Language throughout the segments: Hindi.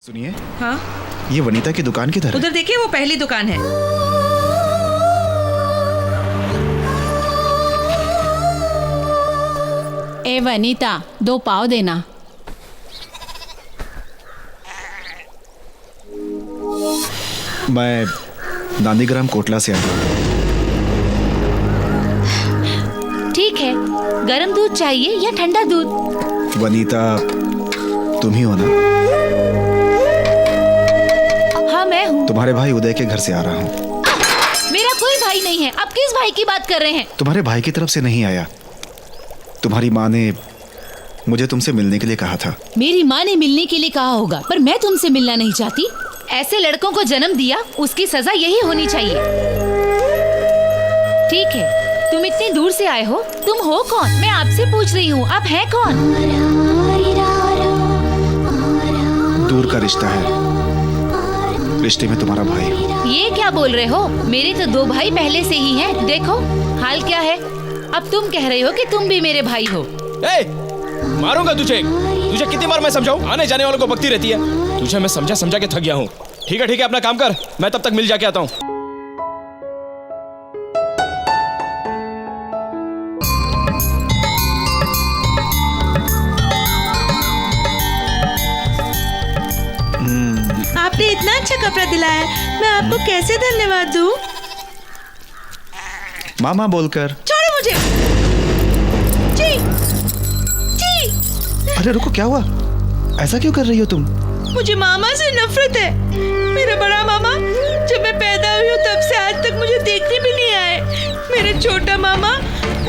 सुनिए। हाँ, ये वनीता की दुकान किधर है? उधर देखिए, वो पहली दुकान है। ए वनीता, 2 पाव देना। मैं नांदीग्राम कोटला से आया हूँ। ठीक है, गरम दूध चाहिए या ठंडा दूध? वनीता, तुम ही हो ना? हाँ, मैं हूँ। तुम्हारे भाई उदय के घर से आ रहा हूँ। मेरा कोई भाई नहीं है। आप किस भाई की बात कर रहे हैं? तुम्हारे भाई की तरफ से नहीं आया। तुम्हारी माँ ने मुझे तुमसे मिलने के लिए कहा था। मेरी माँ ने मिलने के लिए कहा होगा, पर मैं तुमसे मिलना नहीं चाहती। ऐसे लड़कों को जन्म दिया, उसकी सजा यही होनी चाहिए। ठीक है, तुम इतनी दूर से आए हो, तुम हो कौन? मैं आपसे पूछ रही हूँ, आप हैं कौन? दूर का रिश्ता है, रिश्ते में तुम्हारा भाई हूँ। ये क्या बोल रहे हो? मेरे तो 2 भाई पहले से ही हैं। देखो हाल क्या है। अब तुम कह रहे हो कि तुम भी मेरे भाई हो। ए, मारूंगा तुझे कितनी बार मैं समझाऊं? आने जाने वालों को बकती रहती है। तुझे मैं समझा के थक गया हूँ। ठीक है, अपना काम कर, मैं तब तक मिल जाके आता हूँ। आपने इतना अच्छा कपड़ा दिलाया, मैं आपको कैसे धन्यवाद दूं? मामा बोलकर। छोड़ो मुझे। जी, जी। अरे रुको, क्या हुआ? ऐसा क्यों कर रही हो तुम? मुझे मामा से नफरत है। मेरा बड़ा मामा जब मैं पैदा हुई हूँ तब से आज तक मुझे देखने भी नहीं आए। मेरे छोटा मामा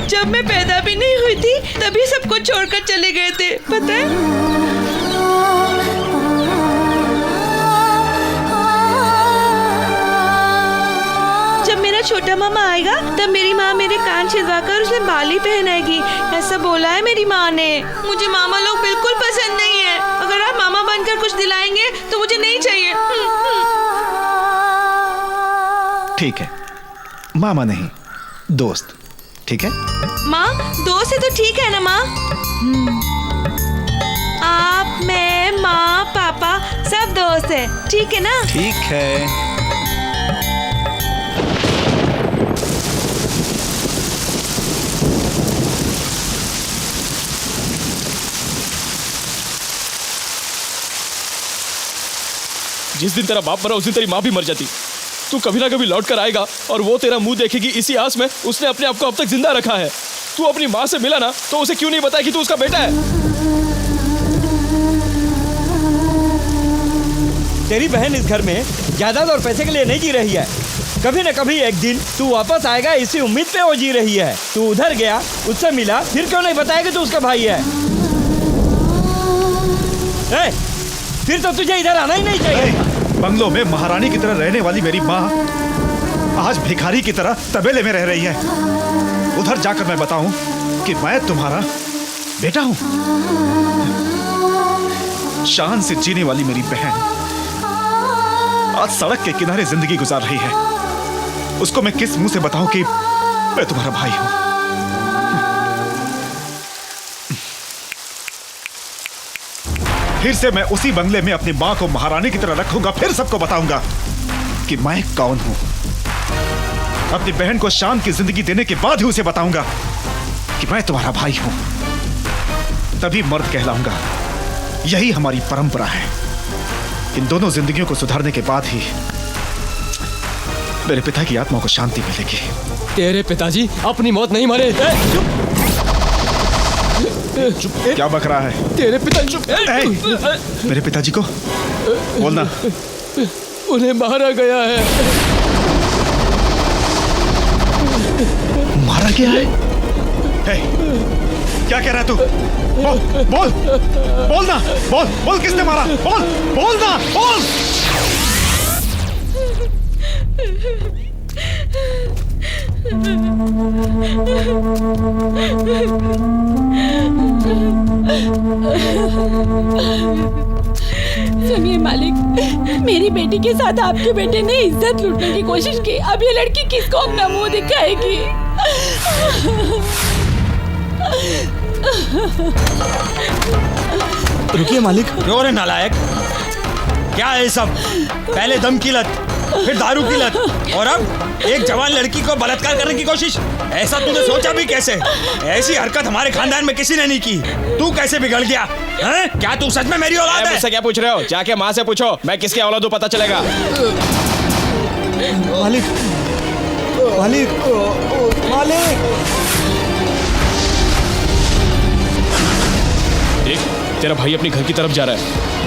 जब मैं पैदा भी नहीं हुई थी तभी सबको छोड़कर चले गए थे, पता है? जब मेरा छोटा मामा आएगा तब मेरी माँ मेरे कान छिदवाकर उसे बाली पहनाएगी, ऐसा बोला है मेरी माँ ने। मुझे मामा लोग बिल्कुल पसंद नहीं है। अगर आप मामा बनकर कुछ दिलाएंगे तो मुझे नहीं चाहिए। ठीक है, मामा नहीं, दोस्त। ठीक है माँ, दोस्त है तो ठीक है ना माँ? आप, मैं, माँ, पापा सब दोस्त है, ठीक है ना? ठीक है। जिस दिन तेरा बाप मरा उस दिन तेरी माँ भी मर जाती। तू कभी ना कभी लौट कर आएगा और वो तेरा मुंह देखेगी। इसी आस में उसने अपने आप को अब तक जिंदा रखा है। तू अपनी माँ से मिला ना तो उसे क्यों नहीं बताया कि तू उसका बेटा है? तेरी बहन इस घर में जायदाद और पैसे के लिए नहीं जी रही है। कभी न कभी एक दिन तू वापस आएगा, इसी उम्मीद पे वो जी रही है। तू उधर गया, उससे मिला, फिर क्यों नहीं बताया कि तू उसका भाई है? फिर तो तुझे इधर आना ही नहीं चाहिए। बंगलों में महारानी की तरह रहने वाली मेरी माँ आज भिखारी की तरह तबेले में रह रही है। उधर जाकर मैं बताऊं कि मैं तुम्हारा बेटा हूं। शान से जीने वाली मेरी बहन आज सड़क के किनारे जिंदगी गुजार रही है। उसको मैं किस मुंह से बताऊं कि मैं तुम्हारा भाई हूं? फिर से मैं उसी बंगले में अपनी माँ को महारानी की तरह रखूंगा, फिर सबको बताऊंगा कि मैं कौन हूं। अपनी बहन को शान की जिंदगी देने के बाद ही उसे बताऊंगा कि मैं तुम्हारा भाई हूं। तभी मर्द कहलाऊंगा। यही हमारी परंपरा है। इन दोनों जिंदगियों को सुधारने के बाद ही मेरे पिता की आत्मा को शांति मिलेगी। तेरे पिताजी अपनी मौत नहीं मरे। चुप, क्या बक रहा है? तेरे पिताजी मेरे पिताजी को बोलना। उन्हें मारा गया है। मारा गया है? क्या कह रहा है तू? बोल बोलना, बोल किसने मारा? बोलना, बोल। सुनिए मालिक, मेरी बेटी के साथ आपके बेटे ने इज्जत लूटने की कोशिश की। अब ये लड़की किसको अपना मुंह दिखाएगी? रुकिए मालिक। रो रे नालायक। क्या है ये सब? पहले दम की लत, फिर दारू की लत, और अब एक जवान लड़की को बलात्कार करने की कोशिश। ऐसा तूने सोचा भी कैसे? ऐसी हरकत हमारे खानदान में किसी ने नहीं की। तू कैसे बिगड़ गया? हैं? क्या तू सच में मेरी औलाद है? मुझसे क्या पूछ रहे हो? जाके माँ से पूछो, मैं किसके औलाद हूँ पता चलेगा। मालिक, मालिक, मालिक। देख, तेरा भाई अपने घर की तरफ जा रहा है।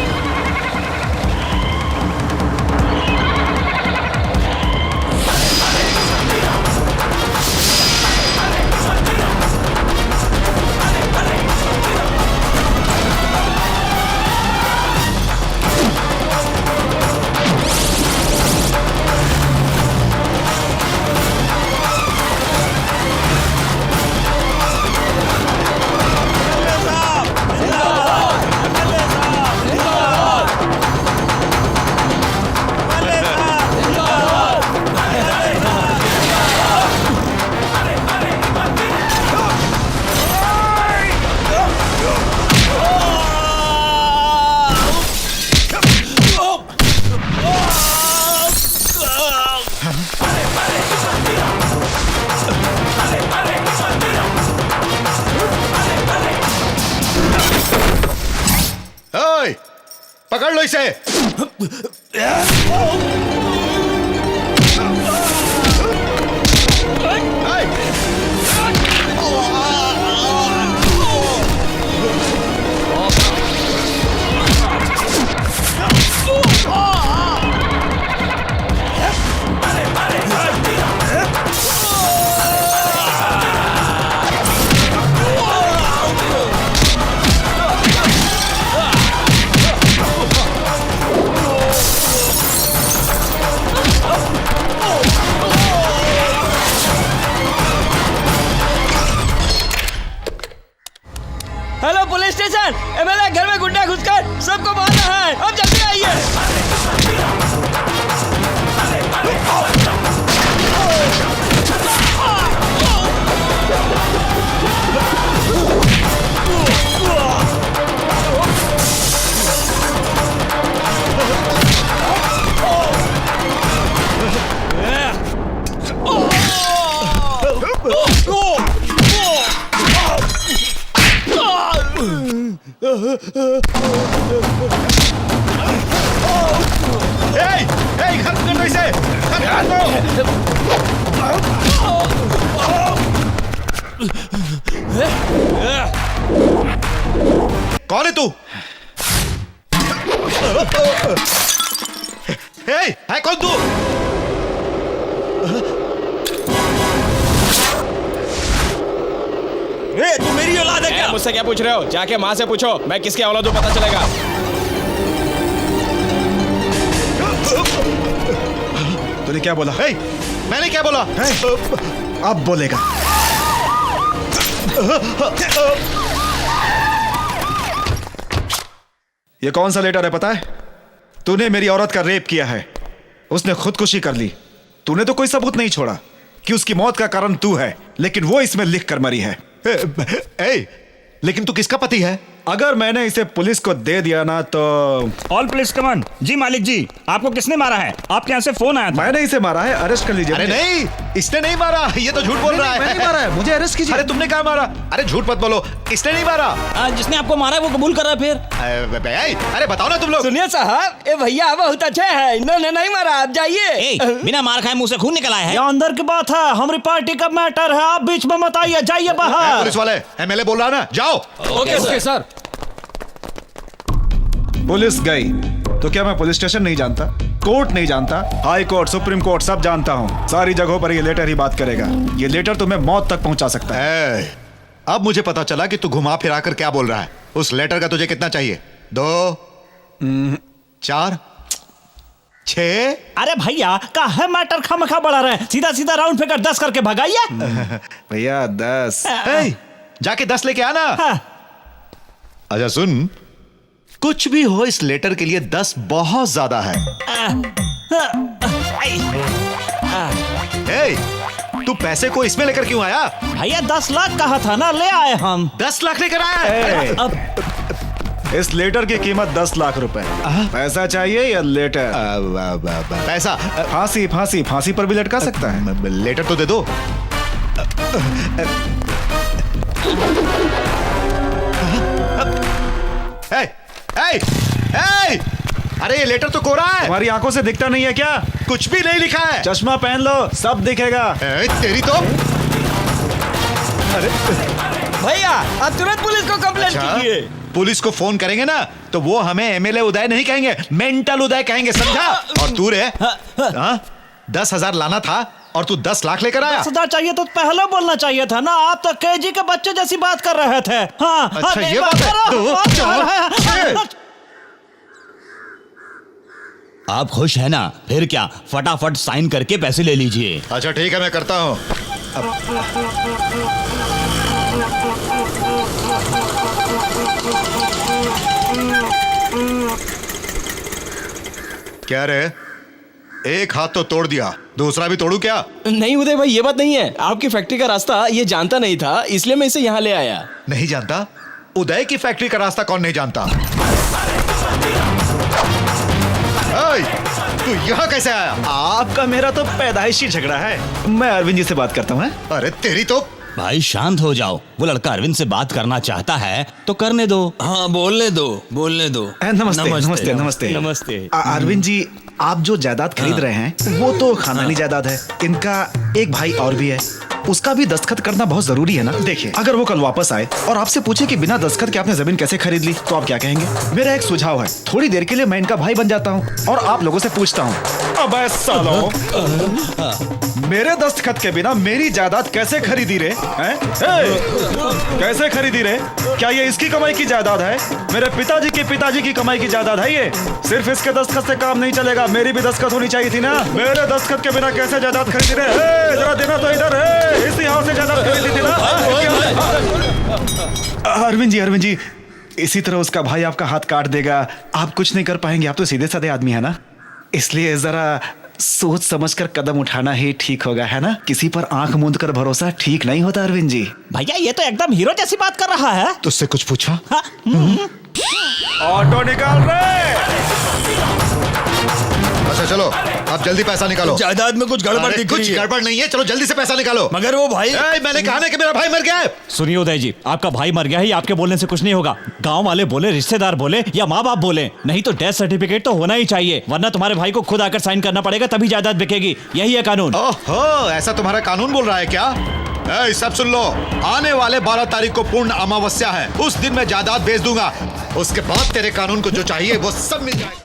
पकड़ लो इसे। हेलो पुलिस स्टेशन, एमएलए घर में गुंडा घुसकर सबको मार रहा है। अब जल्दी आइए। खत्म कर दो इसे। कौन है तू? है कौन तू? तू मेरी औलाद है क्या? मुझसे क्या पूछ रहे हो? जाके माँ से पूछो, मैं किसके औलाद हूँ पता चलेगा। तूने क्या बोला? मैंने क्या बोला? अब बोलेगा। ये कौन सा लेटर है पता है? तूने मेरी औरत का रेप किया है, उसने खुदकुशी कर ली। तूने तो कोई सबूत नहीं छोड़ा कि उसकी मौत का कारण तू है, लेकिन वो इसमें लिख कर मरी है। लेकिन तू किसका पति है? अगर मैंने इसे पुलिस को दे दिया ना तो। ऑल पुलिस कमान। जी मालिक जी, आपको किसने मारा है? आपके यहाँ से फोन आया था। मैंने इसे मारा है, अरेस्ट कर लीजिए। अरे नहीं, इसने नहीं मारा, ये तो झूठ बोल रहा है। मैंने मारा है, मुझे अरेस्ट कीजिए। अरे तुमने कहा मारा? अरे झूठ मत बोलो, इसने नहीं मारा। जिसने आपको मारा है वो कबूल कर रहा है फिर। अरे बताओ ना तुम लोग। सुनिए साहब, ये भैया बहुत अच्छे हैं, इन्होंने नहीं मारा। आप जाइए। बिना मार खाए मुंह से खून निकला है। ये अंदर की बात है, हमारी पार्टी का मैटर है, आप बीच में मत आइए, जाइए बाहर। पुलिस वाले, एमएलए बोल रहा ना, जाओ। Okay sir. पुलिस गई तो क्या मैं पुलिस स्टेशन नहीं जानता, कोर्ट नहीं जानता, हाई कोर्ट, सुप्रीम कोर्ट सब जानता हूँ। सारी जगहों पर ये लेटर ही बात करेगा। ये लेटर तुम्हें मौत तक पहुंचा सकता है। अब मुझे पता चला कि तू घुमा फिरा कर क्या बोल रहा है। उस लेटर का तुझे कितना चाहिए? 2, 4, 6? अरे भैया का है मैटर खामखा बढ़ा रहे हैं, सीधा सीधा राउंड फिगर 10 करके भगाइए। भैया 10। जाके 10 लेके आना। हाँ। अच्छा सुन, कुछ भी हो, इस लेटर के लिए 10 बहुत ज्यादा है। तू पैसे को इसमें लेकर क्यों आया? भैया 10 लाख कहा था ना, ले आए हम। 10 लाख लेकर आया? इस लेटर की कीमत 10 लाख रुपए। पैसा चाहिए या लेटर? पैसा। फांसी फांसी फांसी पर भी लटका सकता है। लेटर तो दे दो। ए, ए, ए! अरे ये लेटर तो कोरा है। तुम्हारी आंखों से दिखता नहीं है क्या? कुछ भी नहीं लिखा है। चश्मा पहन लो, सब दिखेगा। तेरी तो। अरे भैया आप तुरंत पुलिस को कंप्लेंट अच्छा, कीजिए। पुलिस को फोन करेंगे ना तो वो हमें एमएलए उदय नहीं कहेंगे, मेंटल उदय कहेंगे, समझा? और तू रे 10,000 लाना था और तू 10 लाख लेकर आया। 10,000 चाहिए तो पहले बोलना चाहिए था ना। आप तो केजी के बच्चे जैसी बात कर रहे थे। हाँ, अच्छा ये बात है। 2, 4, 6। आप खुश है ना? फिर क्या, फटाफट साइन करके पैसे ले लीजिए। अच्छा ठीक है, मैं करता हूँ। क्या रे, एक हाथ तो तोड़ दिया, दूसरा भी तोड़ू क्या? नहीं उदय भाई, ये बात नहीं है। आपकी फैक्ट्री का रास्ता ये जानता नहीं था, इसलिए मैं इसे यहाँ ले आया। नहीं जानता? उदय की फैक्ट्री का रास्ता कौन नहीं जानता? ओए, तू यहाँ कैसे आया? आपका मेरा तो पैदाइशी झगड़ा है। मैं अरविंद जी से बात करता हूँ। अरे तेरी तो। भाई शांत हो जाओ, वो लड़का अरविंद से बात करना चाहता है तो करने दो। हाँ बोलने दो, बोलने दो। नमस्ते नमस्ते नमस्ते नमस्ते। अरविंद जी, आप जो जायदाद खरीद रहे हैं वो तो खानदानी जायदाद है। इनका एक भाई और भी है, उसका भी दस्तखत करना बहुत जरूरी है ना। देखिए, अगर वो कल वापस आए और आपसे पूछे कि बिना दस्तखत के आपने जमीन कैसे खरीद ली, तो आप क्या कहेंगे? मेरा एक सुझाव है, थोड़ी देर के लिए मैं इनका भाई बन जाता हूँ और आप लोगों से पूछता हूँ, अबे सालो, मेरे दस्तखत के बिना मेरी जायदाद कैसे खरीदी रे? हैं? कैसे खरीदी रे? क्या ये इसकी कमाई की जायदाद है? मेरे पिताजी की कमाई की जायदाद है ये? सिर्फ इसके दस्तखत से काम नहीं चलेगा, मेरी भी दस्तखत होनी चाहिए थी ना। मेरे दस्तखत के बिना कैसे जायदाद खरीदी रे? जरा देना तो इधर है, इसी हाथ से जायदाद खरीदी थी ना। अरविंद जी, इसी तरह उसका भाई आपका हाथ काट देगा, आप कुछ नहीं कर पाएंगे। आप तो सीधे साधे आदमी है ना, इसलिए जरा सोच समझकर कदम उठाना ही ठीक होगा, है ना? किसी पर आंख मूंद कर भरोसा ठीक नहीं होता अरविंद जी। भैया ये तो एकदम हीरो जैसी बात कर रहा है। तुझसे कुछ पूछा? हाँ, ऑटो निकाल रहे। अच्छा चलो, अब जल्दी पैसा निकालो। जायदाद में कुछ गड़बड़ अरे दिख कुछ रही है। गड़बड़ नहीं है, चलो जल्दी से पैसा निकालो। मगर वो भाई। मैंने कहा ना कि मेरा भाई मर गया है। सुनिए उदय जी, आपका भाई मर गया है, आपके बोलने से कुछ नहीं होगा। गांव वाले बोले, रिश्तेदार बोले या माँ बाप बोले, नहीं तो डेथ सर्टिफिकेट तो होना ही चाहिए, वरना तुम्हारे भाई को खुद आकर साइन करना पड़ेगा, तभी जायदाद बिकेगी। यही है कानून। ओहो, ऐसा तुम्हारा कानून बोल रहा है क्या? सब सुन लो, आने वाले 12 तारीख को पूर्ण अमावस्या है, उस दिन मैं जायदाद बेच दूंगा। उसके बाद तेरे कानून को जो चाहिए वो सब मिल जाएगा।